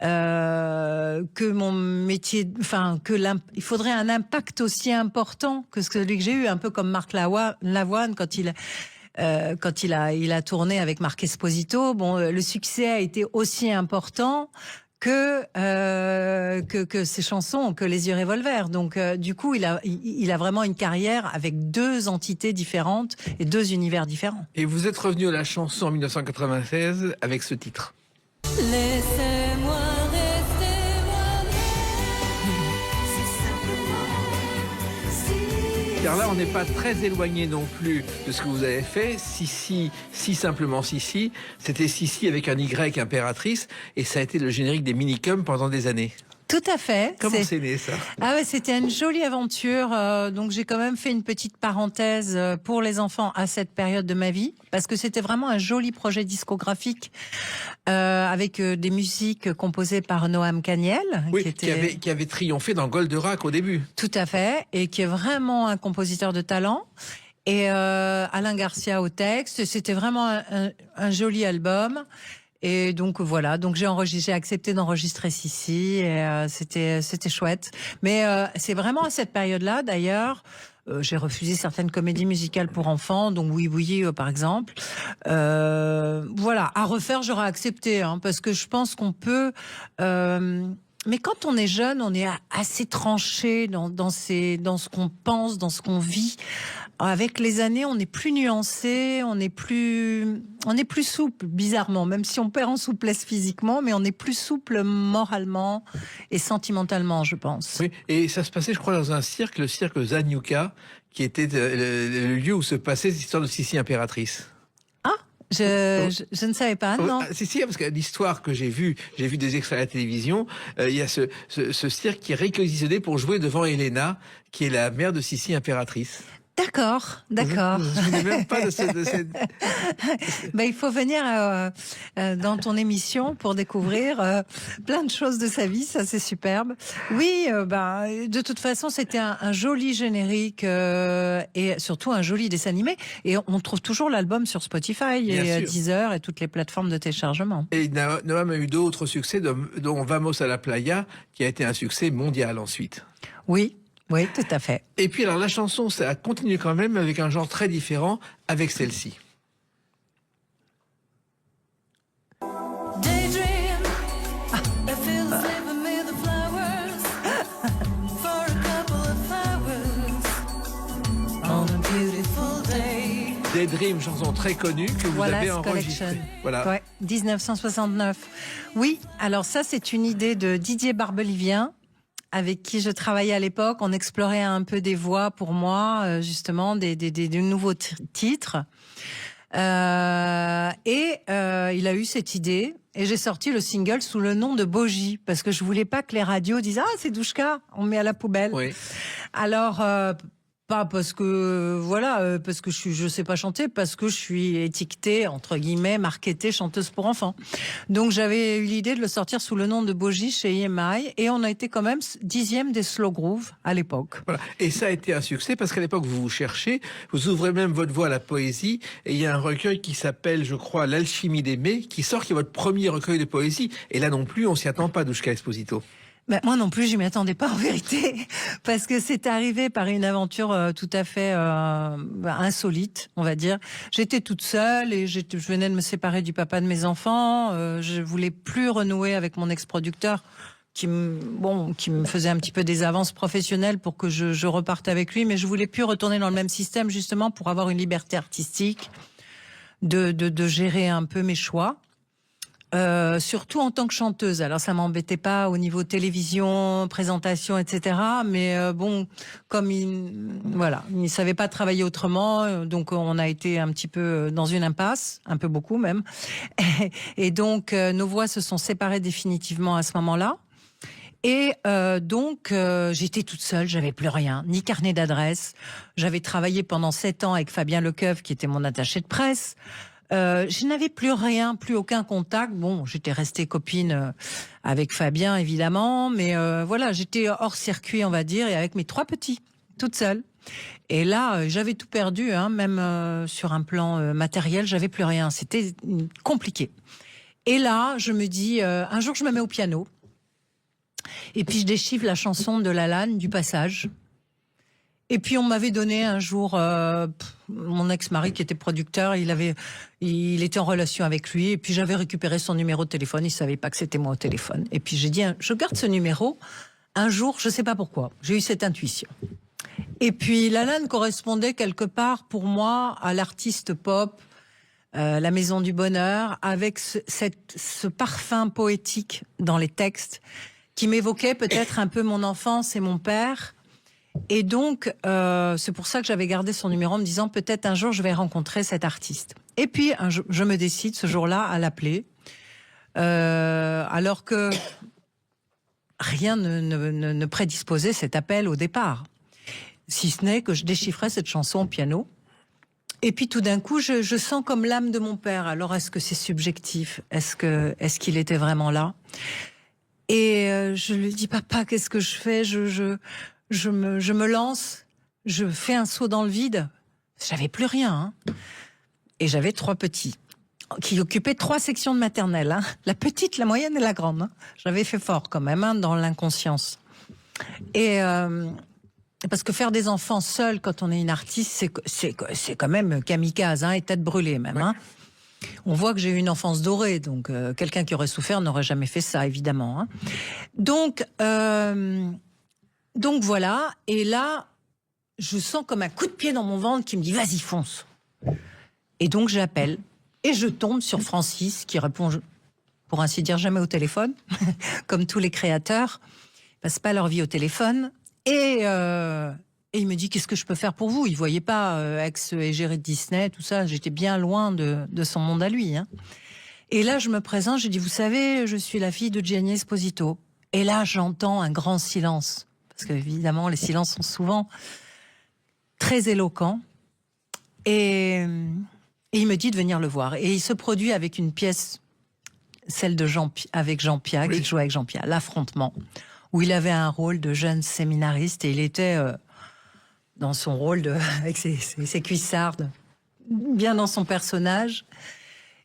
Que mon métier, il faudrait un impact aussi important que celui que j'ai eu, un peu comme Marc Lavoine quand il a tourné avec Marc Esposito. Bon, le succès a été aussi important que ses chansons, que Les Yeux Revolver. Donc, du coup, il a vraiment une carrière avec 2 entités différentes et 2 univers différents. Et vous êtes revenu à la chanson en 1996 avec ce titre. Laissez-moi rester moi-même. Car là, on n'est pas très éloigné non plus de ce que vous avez fait. Si simplement Sissi. C'était Sissi avec un Y impératrice. Et ça a été le générique des Minicums pendant des années. Tout à fait. Comment c'est né ça ? Ah ouais, c'était une jolie aventure. Donc j'ai quand même fait une petite parenthèse pour les enfants à cette période de ma vie, parce que c'était vraiment un joli projet discographique avec des musiques composées par Noam Caniel, qui avait triomphé dans Goldorak au début. Tout à fait, et qui est vraiment un compositeur de talent. Et Alain Garcia au texte. C'était vraiment un joli album. Et donc voilà, donc j'ai accepté d'enregistrer Sissi et c'était chouette. Mais c'est vraiment à cette période-là d'ailleurs, j'ai refusé certaines comédies musicales pour enfants, donc Oui Oui par exemple. Voilà, à refaire j'aurais accepté, hein, parce que je pense qu'on peut. Mais quand on est jeune, on est assez tranché dans ce qu'on pense, dans ce qu'on vit. Avec les années, on est plus nuancé, on est plus souple, bizarrement, même si on perd en souplesse physiquement, mais on est plus souple moralement et sentimentalement, je pense. Oui, et ça se passait, je crois, dans un cirque, le cirque Zanyuka, qui était le lieu où se passait l'histoire de Sissi impératrice. Je ne savais pas, non. Si, parce que l'histoire que j'ai vue des extraits à la télévision, il y a ce cirque qui est réquisitionné pour jouer devant Elena, qui est la mère de Sissi impératrice. D'accord. Je ne me souvenais même pas de cette... Il faut venir dans ton émission pour découvrir plein de choses de sa vie, ça c'est superbe. Oui, de toute façon c'était un joli générique et surtout un joli dessin animé. Et on trouve toujours l'album sur Spotify et Deezer et toutes les plateformes de téléchargement. Et Noam a eu d'autres succès, dont Vamos a la Playa, qui a été un succès mondial ensuite. Oui, tout à fait. Et puis alors la chanson, ça a continué quand même avec un genre très différent, avec celle-ci. Daydream, chanson très connue que vous avez enregistrée. Voilà. Ouais, 1969. Oui, alors ça c'est une idée de Didier Barbelivien, avec qui je travaillais à l'époque. On explorait un peu des voix pour moi, justement, des nouveaux titres. Il a eu cette idée et j'ai sorti le single sous le nom de Bogie parce que je voulais pas que les radios disent « Ah, c'est Douchka, on met à la poubelle oui. ». Alors... pas parce que parce que je sais pas chanter, parce que je suis étiquetée entre guillemets marketée chanteuse pour enfants. Donc j'avais eu l'idée de le sortir sous le nom de Bogie chez EMI et on a été quand même 10e des Slow Groove à l'époque. Voilà. Et ça a été un succès parce qu'à l'époque vous cherchez, vous ouvrez même votre voix à la poésie et il y a un recueil qui s'appelle, je crois, L'Alchimie d'aimer, qui sort, qui est votre premier recueil de poésie. Et là non plus, on s'y attend pas, Douchka Esposito. Moi non plus, je m'y attendais pas en vérité, parce que c'est arrivé par une aventure tout à fait insolite, on va dire. J'étais toute seule et je venais de me séparer du papa de mes enfants. Je voulais plus renouer avec mon ex-producteur qui me faisait un petit peu des avances professionnelles pour que je reparte avec lui, mais je voulais plus retourner dans le même système justement pour avoir une liberté artistique, de gérer un peu mes choix. Surtout en tant que chanteuse. Alors ça m'embêtait pas au niveau télévision, présentation, etc. Mais comme il savait pas travailler autrement, donc on a été un petit peu dans une impasse, un peu beaucoup même. Et donc nos voix se sont séparées définitivement à ce moment-là. Et donc j'étais toute seule, j'avais plus rien, ni carnet d'adresse. J'avais travaillé pendant 7 ans avec Fabien Lecoeuvre, qui était mon attaché de presse. Je n'avais plus rien, plus aucun contact. Bon, j'étais restée copine avec Fabien, évidemment, mais j'étais hors circuit, on va dire, et avec mes 3 petits, toute seule. Et là, j'avais tout perdu, même sur un plan matériel, j'avais plus rien. C'était compliqué. Et là, je me dis, un jour, je me mets au piano, et puis je déchiffre la chanson de Lalanne, du Passage. Et puis on m'avait donné un jour, mon ex-mari qui était producteur, il était en relation avec lui, et puis j'avais récupéré son numéro de téléphone, il savait pas que c'était moi au téléphone. Et puis j'ai dit, je garde ce numéro, un jour, je sais pas pourquoi, j'ai eu cette intuition. Et puis Lalanne correspondait quelque part pour moi à l'artiste pop, la Maison du Bonheur, avec ce parfum poétique dans les textes, qui m'évoquait peut-être un peu mon enfance et mon père. Et donc, c'est pour ça que j'avais gardé son numéro en me disant peut-être un jour je vais rencontrer cet artiste. Et puis, je me décide ce jour-là à l'appeler, alors que rien ne prédisposait cet appel au départ. Si ce n'est que je déchiffrais cette chanson au piano. Et puis tout d'un coup, je sens comme l'âme de mon père. Alors, est-ce que c'est subjectif ? Est-ce qu'il était vraiment là ? Et je lui dis, papa, qu'est-ce que je fais ? Je me lance, je fais un saut dans le vide. J'avais plus rien. Et j'avais 3 petits qui occupaient 3 sections de maternelle. La petite, la moyenne et la grande. J'avais fait fort quand même dans l'inconscience. Et parce que faire des enfants seuls quand on est une artiste, c'est quand même kamikaze et tête brûlée même. Ouais. On voit que j'ai eu une enfance dorée, donc quelqu'un qui aurait souffert n'aurait jamais fait ça, évidemment. Donc voilà, et là, je sens comme un coup de pied dans mon ventre qui me dit « Vas-y, fonce !» Et donc j'appelle, et je tombe sur Francis, qui répond, pour ainsi dire, jamais au téléphone, comme tous les créateurs, ils passent pas leur vie au téléphone, et il me dit « Qu'est-ce que je peux faire pour vous ?» Il voyait pas ex-égérie de Disney, tout ça, j'étais bien loin de son monde à lui. Et là, je me présente, je dis « Vous savez, je suis la fille de Gianni Esposito. » Et là, j'entends un grand silence. Parce qu'évidemment, les silences sont souvent très éloquent. Et il me dit de venir le voir. Et il se produit avec une pièce, celle de avec Jean Piat, Oui. qu'il jouait avec Jean Piat, L'Affrontement, où il avait un rôle de jeune séminariste et il était dans son rôle avec ses cuissardes, bien dans son personnage.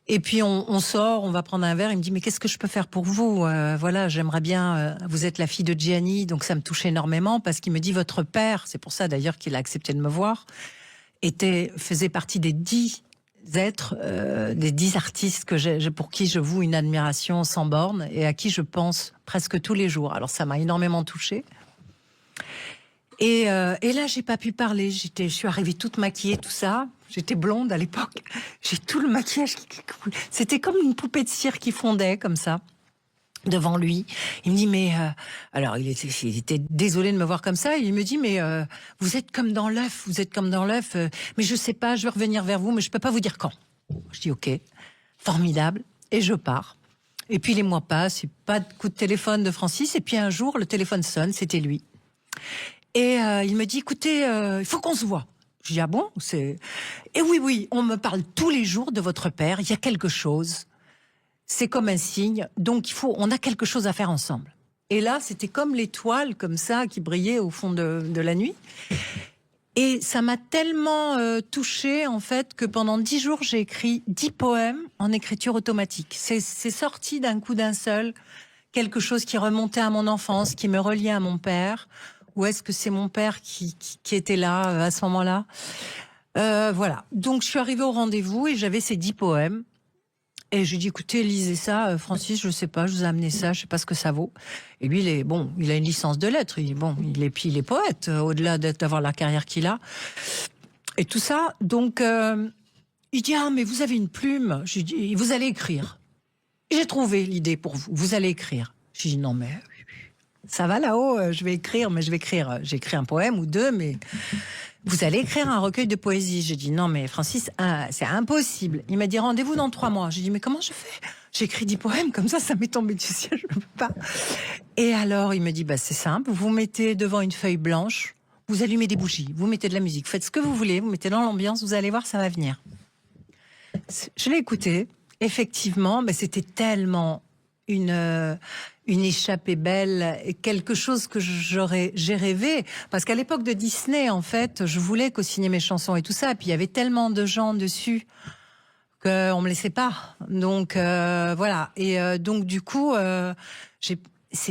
Et puis on sort, on va prendre un verre. Il me dit mais qu'est-ce que je peux faire pour vous Voilà, j'aimerais bien. Vous êtes la fille de Gianni, donc ça me touche énormément parce qu'il me dit votre père. C'est pour ça d'ailleurs qu'il a accepté de me voir. Faisait partie des 10 êtres, des 10 artistes pour qui je voue une admiration sans borne et à qui je pense presque tous les jours. Alors ça m'a énormément touchée. Et là, j'ai pas pu parler. Je suis arrivée toute maquillée, tout ça. J'étais blonde à l'époque. J'ai tout le maquillage qui coule. C'était comme une poupée de cire qui fondait comme ça devant lui. Il me dit mais alors il était désolé de me voir comme ça. Et il me dit mais vous êtes comme dans l'œuf. Vous êtes comme dans l'œuf. Mais je sais pas. Je vais revenir vers vous, mais je peux pas vous dire quand. Je dis ok, formidable. Et je pars. Et puis les mois passent. Et pas de coup de téléphone de Francis. Et puis un jour, le téléphone sonne. C'était lui. Et il me dit, écoutez, il faut qu'on se voit. Je dis, ah bon Et oui, on me parle tous les jours de votre père. Il y a quelque chose. C'est comme un signe. Donc, on a quelque chose à faire ensemble. Et là, c'était comme l'étoile, comme ça, qui brillait au fond de la nuit. Et ça m'a tellement touchée, en fait, que pendant 10 jours, j'ai écrit 10 poèmes en écriture automatique. C'est sorti d'un coup d'un seul. Quelque chose qui remontait à mon enfance, qui me reliait à mon père. Ou est-ce que c'est mon père qui était là à ce moment-là Voilà. Donc, je suis arrivée au rendez-vous et j'avais ces 10 poèmes. Et je lui ai dit, écoutez, lisez ça, Francis, je sais pas, je vous ai amené ça, je sais pas ce que ça vaut. Et lui, il a une licence de lettres. Il est poète, au-delà d'avoir la carrière qu'il a. Et tout ça. Donc, il dit, ah, mais vous avez une plume. Je lui dis, vous allez écrire. J'ai trouvé l'idée pour vous. Vous allez écrire. Je lui dis, non, mais ça va là-haut, je vais écrire, mais j'ai écrit un poème ou deux, mais vous allez écrire un recueil de poésie. J'ai dit, non, mais Francis, c'est impossible. Il m'a dit, rendez-vous dans 3 mois. J'ai dit, mais comment je fais? J'écris 10 poèmes, comme ça m'est tombé du ciel, je ne peux pas. Et alors, il me dit, c'est simple, vous mettez devant une feuille blanche, vous allumez des bougies, vous mettez de la musique, vous faites ce que vous voulez, vous mettez dans l'ambiance, vous allez voir, ça va venir. Je l'ai écouté, effectivement, mais c'était tellement une échappée belle, quelque chose que j'ai rêvé. Parce qu'à l'époque de Disney, en fait, je voulais co-signer mes chansons et tout ça. Et puis il y avait tellement de gens dessus qu'on me laissait pas. Donc voilà. Et donc du coup,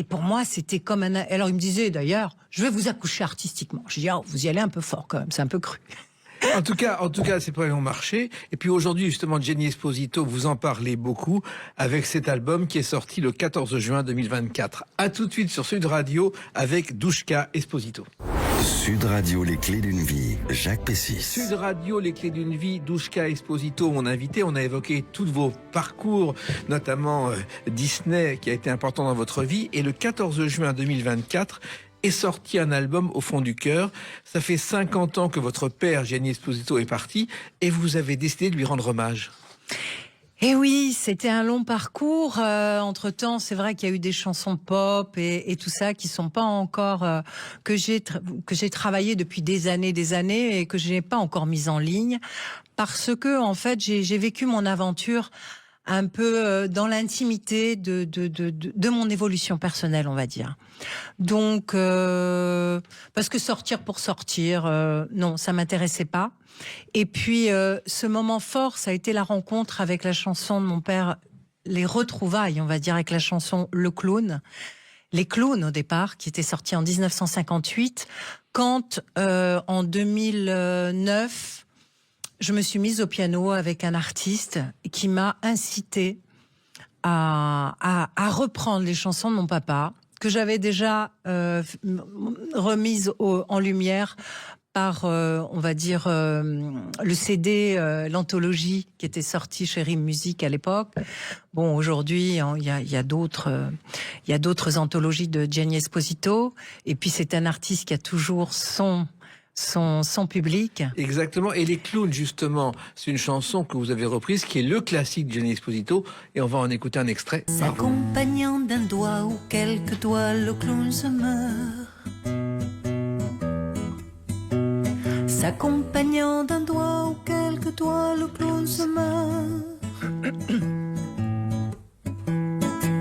pour moi, c'était comme un. Alors il me disait d'ailleurs, je vais vous accoucher artistiquement. Je dis, vous y allez un peu fort quand même, c'est un peu cru. En tout cas, ces poèmes ont marché. Et puis aujourd'hui, justement, Gianni Esposito, vous en parlez beaucoup avec cet album qui est sorti le 14 juin 2024. À tout de suite sur Sud Radio avec Douchka Esposito. Sud Radio, les clés d'une vie, Jacques Pessis. Sud Radio, les clés d'une vie, Douchka Esposito, mon invité. On a évoqué tous vos parcours, notamment Disney, qui a été important dans votre vie. Et le 14 juin 2024, est sorti un album Au fond du cœur. Ça fait 50 ans que votre père, Gianni Esposito, est parti et vous avez décidé de lui rendre hommage. Et oui, c'était un long parcours. Entre-temps, c'est vrai qu'il y a eu des chansons pop et tout ça qui sont pas encore que j'ai travaillé depuis des années et que je n'ai pas encore mis en ligne parce que en fait, j'ai vécu mon aventure un peu dans l'intimité de mon évolution personnelle, on va dire. Donc, parce que sortir pour sortir, non, ça m'intéressait pas. Et puis, ce moment fort, ça a été la rencontre avec la chanson de mon père, les retrouvailles, on va dire, avec la chanson Le Clown. Les Clowns, au départ, qui était sorti en 1958, quand, en 2009, je me suis mise au piano avec un artiste qui m'a incité à reprendre les chansons de mon papa, que j'avais déjà remises en lumière par, on va dire, le CD, l'anthologie qui était sortie chez Rim Music à l'époque. Bon, aujourd'hui, il y a d'autres anthologies de Gianni Esposito. Et puis, c'est un artiste qui a toujours son public. Exactement. Et Les Clowns, justement, c'est une chanson que vous avez reprise, qui est le classique de Gianni Esposito. Et on va en écouter un extrait. S'accompagnant d'un doigt ou quelques doigts, le clown se meurt. s'accompagnant d'un doigt ou quelques doigts, le clown se meurt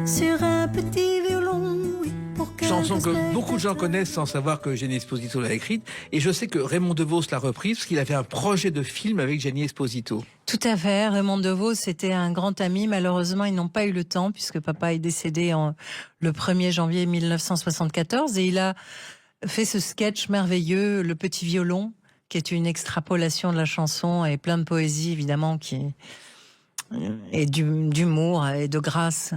sur un petit violon. Oui, pour Chanson quelques que beaucoup de gens connaissent sans savoir que Gianni Esposito l'a écrite. Et je sais que Raymond DeVos l'a reprise parce qu'il avait un projet de film avec Gianni Esposito. Tout à fait. Raymond DeVos était un grand ami. Malheureusement, ils n'ont pas eu le temps puisque papa est décédé le 1er janvier 1974. Et il a fait ce sketch merveilleux, Le Petit Violon, qui est une extrapolation de la chanson et plein de poésie, évidemment, et d'humour et de grâce.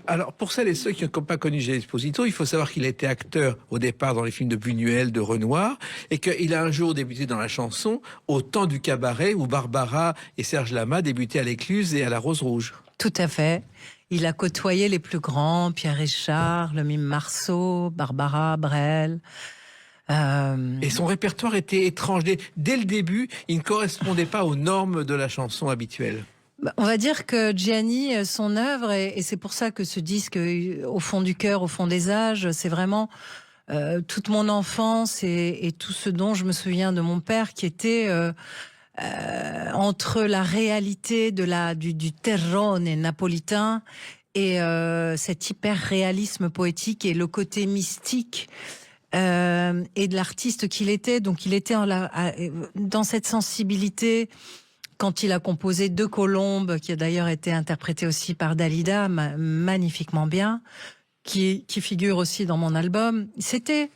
Alors, pour celles et ceux qui n'ont pas connu Gianni Esposito, il faut savoir qu'il était acteur au départ dans les films de Buñuel, de Renoir, et qu'il a un jour débuté dans la chanson au temps du cabaret où Barbara et Serge Lama débutaient à l'Écluse et à la Rose Rouge. Tout à fait. Il a côtoyé les plus grands, Pierre Richard, le mime Marceau, Barbara, Brel. Et son répertoire était étrange. Dès le début, il ne correspondait pas aux normes de la chanson habituelle. On va dire que Gianni, son œuvre, et c'est pour ça que ce disque, au fond du cœur, au fond des âges, c'est vraiment toute mon enfance et tout ce dont je me souviens de mon père, qui était entre la réalité du terrone napolitain et cet hyper-réalisme poétique et le côté mystique et de l'artiste qu'il était. Donc il était dans cette sensibilité. Quand il a composé Deux Colombes, qui a d'ailleurs été interprété aussi par Dalida, magnifiquement bien, qui figure aussi dans mon album, c'était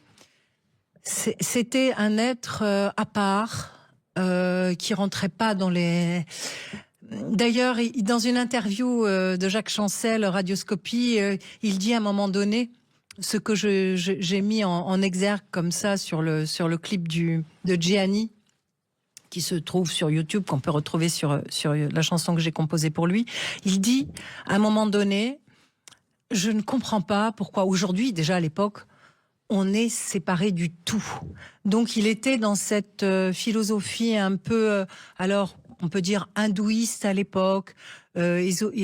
un être à part, qui rentrait pas dans les... D'ailleurs, dans une interview de Jacques Chancel, Radioscopie, il dit à un moment donné, ce que j'ai mis en exergue comme ça sur le clip de Gianni, qui se trouve sur YouTube, qu'on peut retrouver sur la chanson que j'ai composée pour lui. Il dit, à un moment donné, je ne comprends pas pourquoi aujourd'hui, déjà à l'époque, on est séparés du tout. Donc il était dans cette philosophie un peu, alors on peut dire hindouiste à l'époque,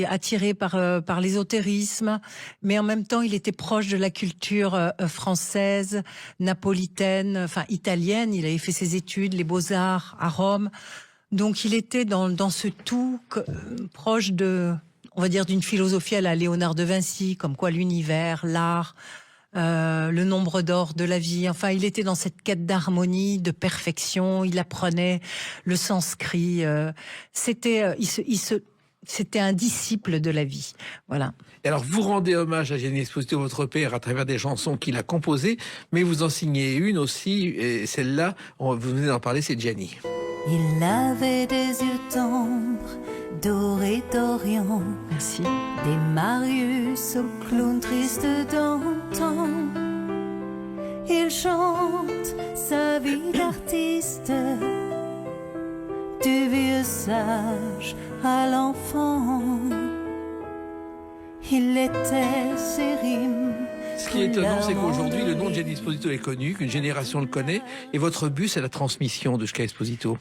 attiré par l'ésotérisme, mais en même temps il était proche de la culture française, napolitaine, enfin italienne. Il avait fait ses études, les beaux-arts à Rome. Donc il était dans ce tout proche on va dire, d'une philosophie à la Léonard de Vinci, comme quoi l'univers, l'art, le nombre d'or de la vie. Enfin, il était dans cette quête d'harmonie, de perfection. Il apprenait le sanskrit. C'était un disciple de la vie. Voilà. Et alors, vous rendez hommage à Gianni Esposito, votre père, à travers des chansons qu'il a composées, mais vous en signez une aussi, et celle-là, vous venez d'en parler, c'est Gianni. Il avait des yeux tendres, dorés d'Orient. Merci. Des Marius au clown triste d'antan. Il chante sa vie d'artiste, du vieux sage à l'enfant. Il était ses rimes. Ce qui est étonnant, c'est qu'aujourd'hui, le nom de Gianni Esposito est connu, qu'une génération le connaît, et votre but, c'est la transmission de Gianni Esposito.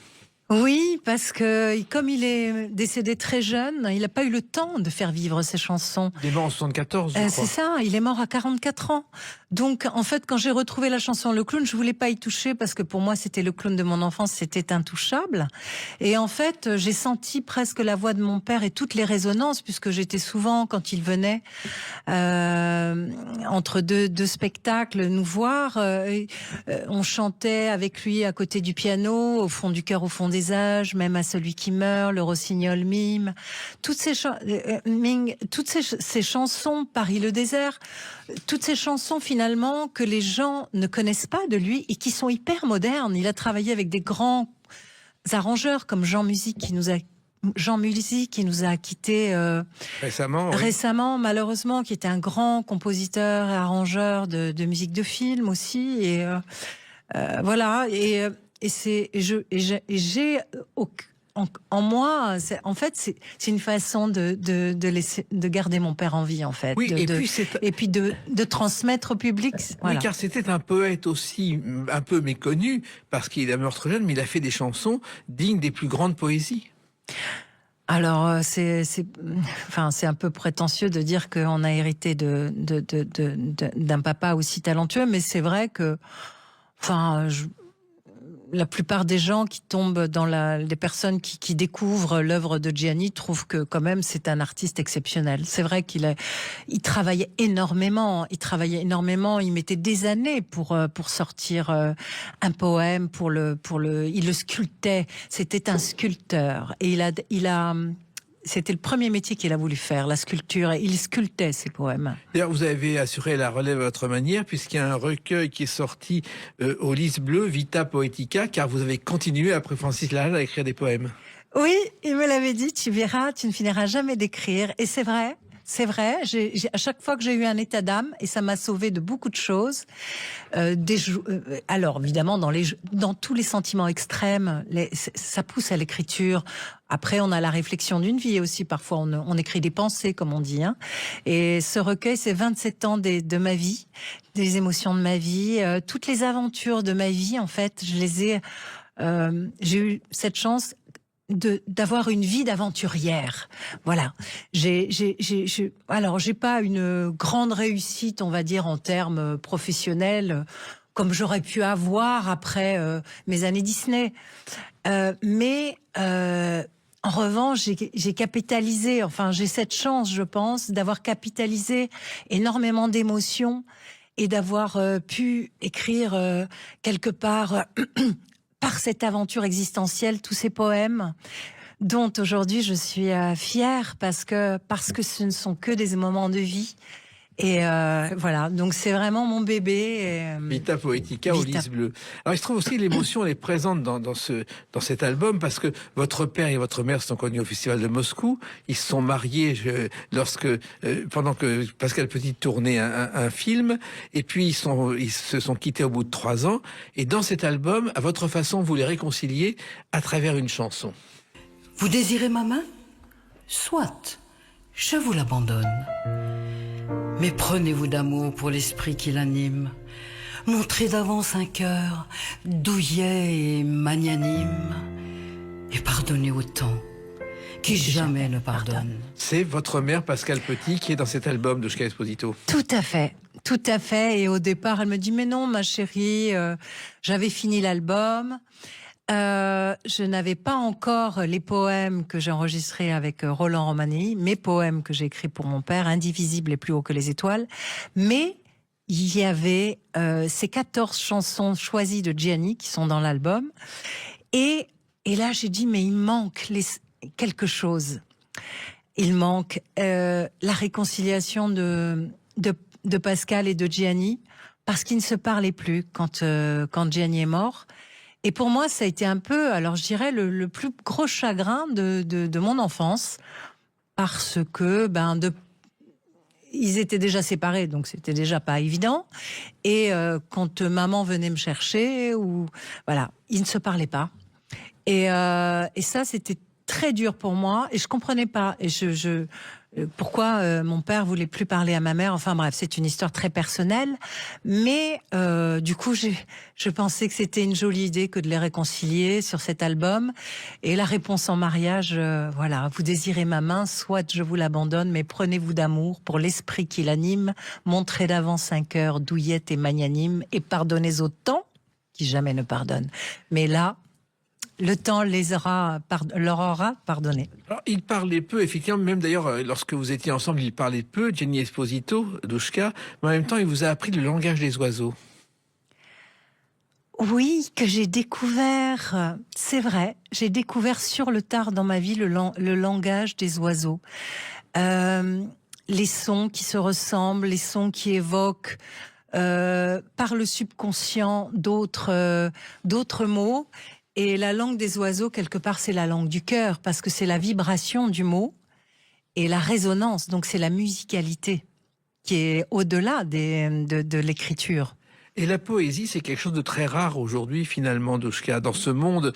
Oui, parce que comme il est décédé très jeune, il n'a pas eu le temps de faire vivre ses chansons. Il est mort en 74, je crois. C'est ça, il est mort à 44 ans. Donc, en fait, quand j'ai retrouvé la chanson Le Clown, je voulais pas y toucher parce que pour moi, c'était le clown de mon enfance, c'était intouchable. Et en fait, j'ai senti presque la voix de mon père et toutes les résonances, puisque j'étais souvent, quand il venait, entre deux spectacles, nous voir. On chantait avec lui à côté du piano, au fond du cœur, au fond des âges, même à celui qui meurt, le rossignol mime. Toutes ces chansons, Paris le désert, toutes ces chansons finalement que les gens ne connaissent pas de lui et qui sont hyper modernes. Il a travaillé avec des grands arrangeurs comme Jean Musique qui nous a quittés récemment, malheureusement, qui était un grand compositeur et arrangeur de musique de film aussi. Et voilà. J'ai en moi, c'est une façon de garder mon père en vie, en fait. Oui, et puis de transmettre au public. Voilà. Oui, car c'était un poète aussi un peu méconnu, parce qu'il est mort trop jeune, mais il a fait des chansons dignes des plus grandes poésies. Alors, c'est un peu prétentieux de dire qu'on a hérité d'un papa aussi talentueux, mais c'est vrai que, la plupart des gens qui tombent des personnes qui découvrent l'œuvre de Gianni trouvent que quand même c'est un artiste exceptionnel. C'est vrai il travaillait énormément. Il mettait des années pour sortir un poème, il le sculptait. C'était un sculpteur et c'était le premier métier qu'il a voulu faire, la sculpture, et il sculptait ses poèmes. D'ailleurs, vous avez assuré la relève à votre manière, puisqu'il y a un recueil qui est sorti au Lys Bleu, Vita Poetica, car vous avez continué, après Francis Lalanne, à écrire des poèmes. Oui, il me l'avait dit, tu verras, tu ne finiras jamais d'écrire. Et c'est vrai. C'est vrai, à chaque fois que j'ai eu un état d'âme, et ça m'a sauvé de beaucoup de choses. Alors évidemment, dans tous les sentiments extrêmes, ça pousse à l'écriture. Après, on a la réflexion d'une vie aussi. Parfois, on écrit des pensées, comme on dit. Hein. Et ce recueil, c'est 27 ans de ma vie, des émotions de ma vie, toutes les aventures de ma vie. En fait, j'ai eu cette chance d'avoir une vie d'aventurière. Voilà. Alors, j'ai pas une grande réussite, on va dire, en termes professionnels, comme j'aurais pu avoir après mes années Disney. Mais en revanche, j'ai capitalisé, enfin, j'ai cette chance, je pense, d'avoir capitalisé énormément d'émotions et d'avoir pu écrire quelque part par cette aventure existentielle, tous ces poèmes dont aujourd'hui je suis fière parce que ce ne sont que des moments de vie. Et voilà, donc c'est vraiment mon bébé. Vita Poetica au Lys Bleu. Alors il se trouve aussi l'émotion, elle est présente dans cet album parce que votre père et votre mère se sont connus au Festival de Moscou. Ils se sont mariés pendant que Pascal Petit tournait un film, et puis ils se sont quittés au bout de 3 ans. Et dans cet album, à votre façon, vous les réconciliez à travers une chanson. Vous désirez ma main ? Soit, je vous l'abandonne. Mais prenez-vous d'amour pour l'esprit qui l'anime. Montrez d'avance un cœur douillet et magnanime. Et pardonnez au temps qui jamais ne pardonne. C'est votre mère, Pascal Petit, qui est dans cet album de Doushka Esposito. Tout à fait. Tout à fait. Et au départ, elle me dit, mais non, ma chérie, j'avais fini l'album. Je n'avais pas encore les poèmes que j'ai enregistrés avec Roland Romani, mes poèmes que j'ai écrits pour mon père, Indivisible et plus haut que les étoiles. Mais il y avait ces 14 chansons choisies de Gianni qui sont dans l'album. Et là, j'ai dit, mais il manque quelque chose. Il manque la réconciliation de Pascal et de Gianni, parce qu'ils ne se parlaient plus quand Gianni est mort. Et pour moi, ça a été un peu, alors je dirais, le plus gros chagrin de mon enfance, parce que ils étaient déjà séparés, donc c'était déjà pas évident. Et quand maman venait me chercher, voilà, ils ne se parlaient pas. Et ça, c'était très dur pour moi, et je comprenais pas. Et pourquoi mon père voulait plus parler à ma mère. Enfin bref, c'est une histoire très personnelle. Mais du coup, je pensais que c'était une jolie idée que de les réconcilier sur cet album. Et la réponse en mariage, voilà, vous désirez ma main, soit je vous l'abandonne, mais prenez-vous d'amour pour l'esprit qui l'anime, montrez d'avance un cœur douillette et magnanime, et pardonnez au temps qui jamais ne pardonne. Mais là, le temps leur aura pardonné. Alors, il parlait peu, effectivement, même d'ailleurs, lorsque vous étiez ensemble, il parlait peu, Gianni Esposito, Doushka, mais en même temps, il vous a appris le langage des oiseaux. Oui, que j'ai découvert, c'est vrai, j'ai découvert sur le tard dans ma vie le langage des oiseaux. Les sons qui se ressemblent, les sons qui évoquent par le subconscient d'autres mots. Et la langue des oiseaux, quelque part, c'est la langue du cœur, parce que c'est la vibration du mot et la résonance. Donc, c'est la musicalité qui est au-delà de l'écriture. Et la poésie, c'est quelque chose de très rare aujourd'hui, finalement, Doushka. Dans ce monde,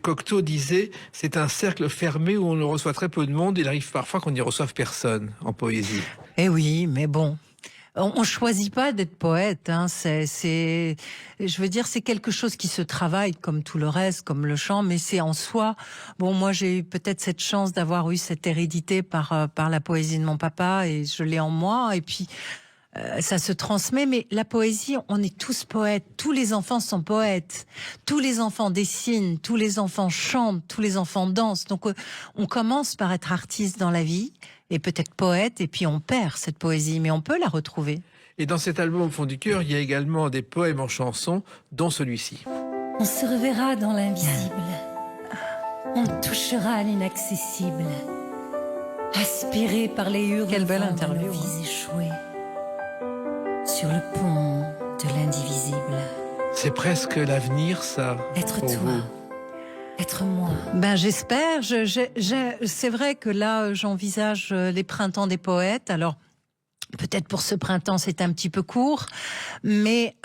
Cocteau disait, c'est un cercle fermé où on ne reçoit très peu de monde. Il arrive parfois qu'on n'y reçoive personne en poésie. Eh oui, mais bon... On choisit pas d'être poète, hein. Je veux dire, c'est quelque chose qui se travaille comme tout le reste, comme le chant, mais c'est en soi. Bon, moi, j'ai eu peut-être cette chance d'avoir eu cette hérédité par la poésie de mon papa, et je l'ai en moi. Et puis, ça se transmet, mais la poésie, on est tous poètes. Tous les enfants sont poètes. Tous les enfants dessinent, tous les enfants chantent, tous les enfants dansent. Donc, on commence par être artiste dans la vie et peut-être poète, et puis on perd cette poésie, mais on peut la retrouver. Et dans cet album Au fond du cœur, il y a également des poèmes en chansons, dont celui-ci. On se reverra dans l'invisible. On touchera à l'inaccessible. Aspiré par les hurlements Quelle belle de interview, nos vies échouées. Sur le pont de l'indivisible. C'est presque l'avenir, ça. Être pour toi. vous. Être moi. Ben j'espère. C'est vrai que là, j'envisage les printemps des poètes. Alors, peut-être pour ce printemps, c'est un petit peu court, mais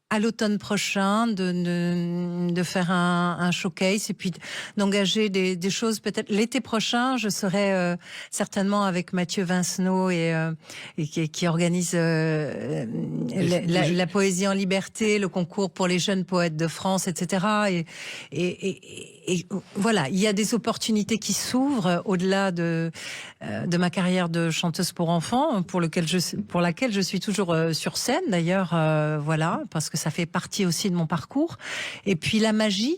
à l'automne prochain, de faire un showcase et puis d'engager des choses. Peut-être l'été prochain, je serai certainement avec Mathieu Vincenot et qui organise la poésie en liberté, le concours pour les jeunes poètes de France, etc. Et voilà, il y a des opportunités qui s'ouvrent au-delà de ma carrière de chanteuse pour enfants, pour laquelle je suis toujours sur scène d'ailleurs, voilà, parce que ça fait partie aussi de mon parcours. Et puis la magie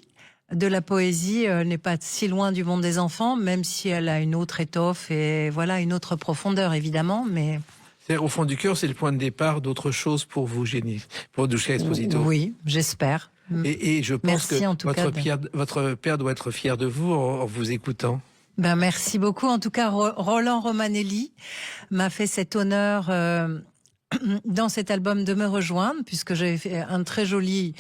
de la poésie n'est pas si loin du monde des enfants, même si elle a une autre étoffe et voilà, une autre profondeur évidemment, mais... C'est-à-dire, au fond du cœur, c'est le point de départ d'autre chose pour vous, Jenny, pour Doucha Esposito. Oui, j'espère. Et je pense Merci, que en tout cas, votre père doit être fier de vous en vous écoutant. Ben merci beaucoup. En tout cas, Roland Romanelli m'a fait cet honneur dans cet album de me rejoindre, puisque j'avais fait un très joli...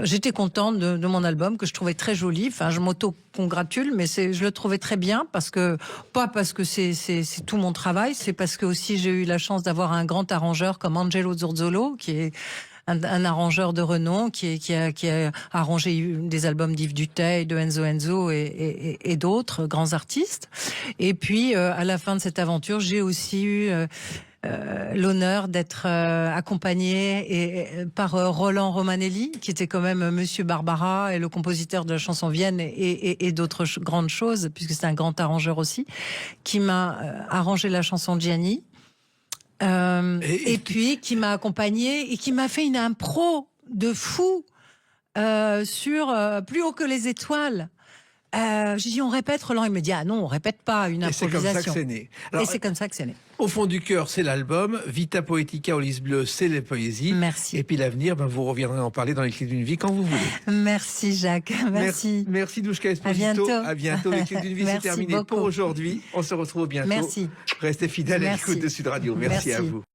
j'étais contente de mon album, que je trouvais très joli. Enfin, je m'auto-congratule, mais je le trouvais très bien, pas parce que c'est tout mon travail, c'est parce que aussi j'ai eu la chance d'avoir un grand arrangeur comme Angelo Zurzolo, qui est un arrangeur de renom, qui a arrangé des albums d'Yves Duteil, de Enzo et d'autres grands artistes. Et puis, à la fin de cette aventure, j'ai aussi eu l'honneur d'être accompagné par Roland Romanelli, qui était quand même Monsieur Barbara et le compositeur de la chanson Vienne et d'autres grandes choses, puisque c'est un grand arrangeur aussi, qui m'a arrangé la chanson Gianni. Et puis qui m'a accompagné et qui m'a fait une impro de fou sur Plus haut que les étoiles. J'ai dit on répète, Roland, il me dit ah non, on répète pas une improvisation. Et c'est comme ça que c'est né. Alors, et c'est comme ça que c'est né. Au fond du cœur, c'est l'album. Vita Poetica au lys bleu, c'est les poésies. Merci. Et puis l'avenir, vous reviendrez en parler dans les clés d'une vie quand vous voulez. Merci Jacques, merci. Merci Doucha Esposito. À bientôt. À bientôt. Les clés d'une vie, c'est terminé beaucoup. pour aujourd'hui. On se retrouve bientôt. Merci. Restez fidèles à Merci. l'écoute de Sud Radio. Merci à vous.